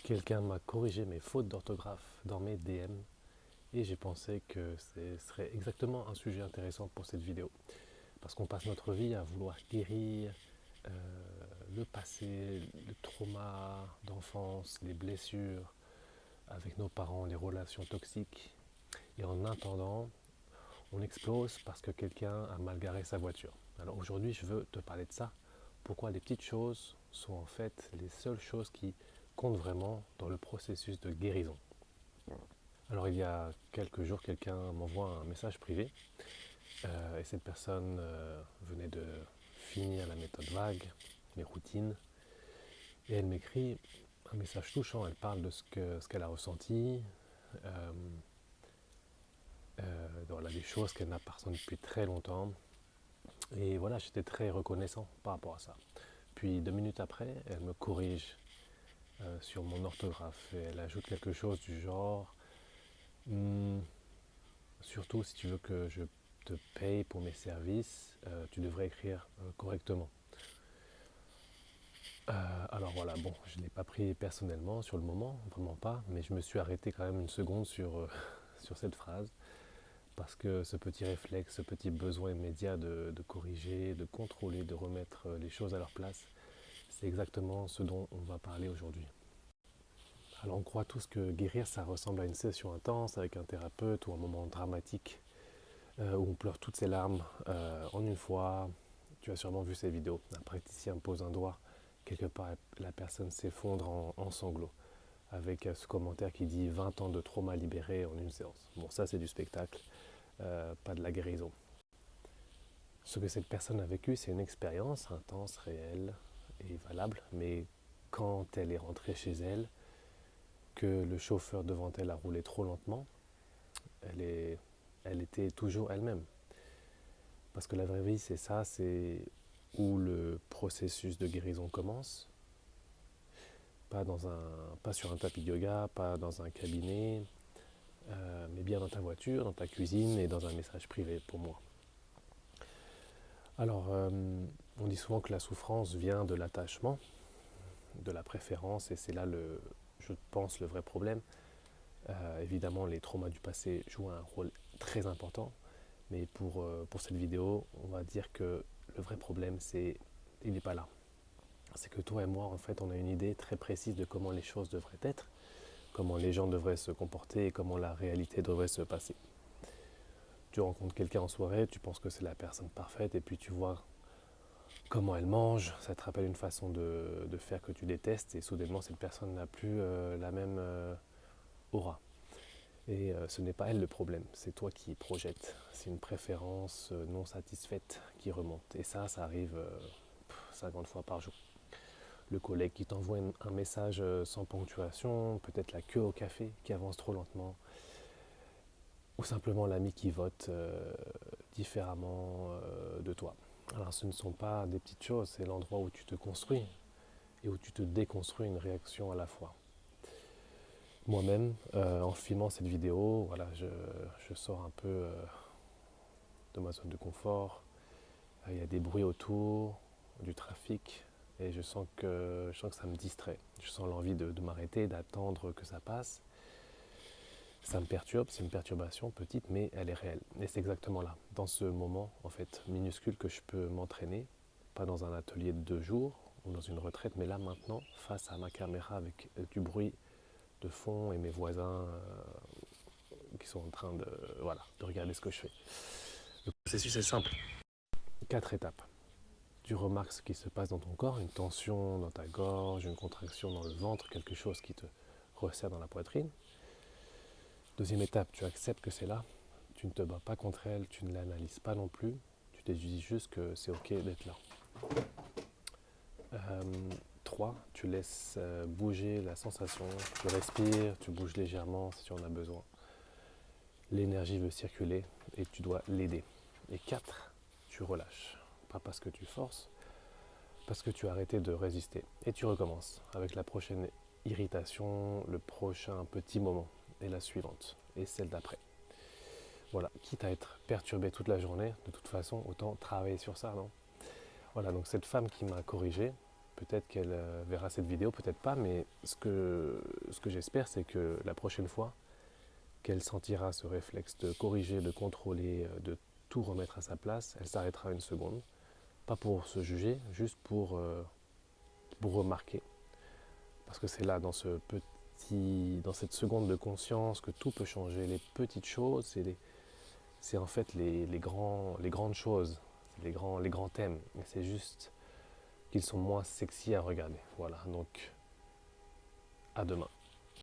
Quelqu'un m'a corrigé mes fautes d'orthographe dans mes DM et j'ai pensé que ce serait exactement un sujet intéressant pour cette vidéo. Parce qu'on passe notre vie à vouloir guérir euh, le passé, le trauma d'enfance, les blessures avec nos parents, les relations toxiques. Et en attendant, on explose parce que quelqu'un a mal garé sa voiture. Alors aujourd'hui, je veux te parler de ça. Pourquoi les petites choses sont en fait les seules choses qui comptent vraiment dans le processus de guérison. Alors il y a quelques jours, quelqu'un m'envoie un message privé et cette personne venait de finir la méthode vague, les routines, et elle m'écrit un message touchant. Elle parle de ce qu'elle a ressenti, euh, voilà, des choses qu'elle n'a pas ressenties depuis très longtemps. Et voilà, j'étais très reconnaissant par rapport à ça. Puis 2 minutes après, elle me corrige sur mon orthographe et elle ajoute quelque chose du genre hmm, surtout si tu veux que je te paye pour mes services, tu devrais écrire correctement. Alors voilà, bon, je ne l'ai pas pris personnellement sur le moment, vraiment pas, mais je me suis arrêté quand même une seconde sur cette phrase, parce que ce petit réflexe, ce petit besoin immédiat de corriger, de contrôler, de remettre les choses à leur place, c'est exactement ce dont on va parler aujourd'hui. Alors on croit tous que guérir, ça ressemble à une session intense avec un thérapeute ou un moment dramatique où on pleure toutes ses larmes en une fois. Tu as sûrement vu ces vidéos. Un praticien pose un doigt, quelque part la personne s'effondre en sanglots, avec ce commentaire qui dit 20 ans de trauma libéré en une séance. Bon, ça c'est du spectacle, pas de la guérison. Ce que cette personne a vécu, c'est une expérience intense, réelle et valable, mais quand elle est rentrée chez elle, que le chauffeur devant elle a roulé trop lentement, elle était toujours elle-même. Parce que la vraie vie, c'est ça, c'est où le processus de guérison commence. Pas sur un tapis de yoga, pas dans un cabinet, mais bien dans ta voiture, dans ta cuisine et dans un message privé pour moi. Alors, on dit souvent que la souffrance vient de l'attachement, de la préférence, et c'est là, je pense, le vrai problème. Évidemment, les traumas du passé jouent un rôle très important, mais pour cette vidéo, on va dire que le vrai problème, il n'est pas là. C'est que toi et moi, en fait, on a une idée très précise de comment les choses devraient être, comment les gens devraient se comporter et comment la réalité devrait se passer. Tu rencontres quelqu'un en soirée, tu penses que c'est la personne parfaite et puis tu vois comment elle mange, ça te rappelle une façon de faire que tu détestes et soudainement cette personne n'a plus la même aura. Et ce n'est pas elle le problème, c'est toi qui projettes. C'est une préférence non satisfaite qui remonte. Et ça arrive 50 fois par jour. Le collègue qui t'envoie un message sans ponctuation, peut-être la queue au café qui avance trop lentement, ou simplement l'ami qui vote différemment de toi. Alors ce ne sont pas des petites choses, c'est l'endroit où tu te construis et où tu te déconstruis une réaction à la fois. Moi-même, en filmant cette vidéo, voilà, je sors un peu de ma zone de confort. Il y a des bruits autour, du trafic, et je sens que ça me distrait. Je sens l'envie de m'arrêter, d'attendre que ça passe. Ça me perturbe, c'est une perturbation petite, mais elle est réelle. Et c'est exactement là, dans ce moment, en fait, minuscule, que je peux m'entraîner, pas dans un atelier de 2 jours ou dans une retraite, mais là maintenant, face à ma caméra avec du bruit de fond et mes voisins qui sont en train de regarder ce que je fais. Le processus est simple. 4 étapes. Tu remarques ce qui se passe dans ton corps, une tension dans ta gorge, une contraction dans le ventre, quelque chose qui te resserre dans la poitrine. Deuxième étape, tu acceptes que c'est là, tu ne te bats pas contre elle, tu ne l'analyses pas non plus, tu te dis juste que c'est ok d'être là. 3, tu laisses bouger la sensation, tu respires, tu bouges légèrement si tu en as besoin. L'énergie veut circuler et tu dois l'aider. Et 4, tu relâches. Pas parce que tu forces, parce que tu as arrêté de résister. Et tu recommences avec la prochaine irritation, le prochain petit moment, et la suivante, et celle d'après. Voilà, quitte à être perturbé toute la journée, de toute façon, autant travailler sur ça, non? Voilà, donc cette femme qui m'a corrigé, peut-être qu'elle verra cette vidéo, peut-être pas, mais ce que j'espère, c'est que la prochaine fois qu'elle sentira ce réflexe de corriger, de contrôler, de tout remettre à sa place, elle s'arrêtera une seconde, pas pour se juger, juste pour remarquer. Parce que c'est là, dans cette seconde de conscience, que tout peut changer. Les petites choses, c'est en fait les grandes choses, les grands thèmes. Et c'est juste qu'ils sont moins sexy à regarder. Voilà, donc à demain.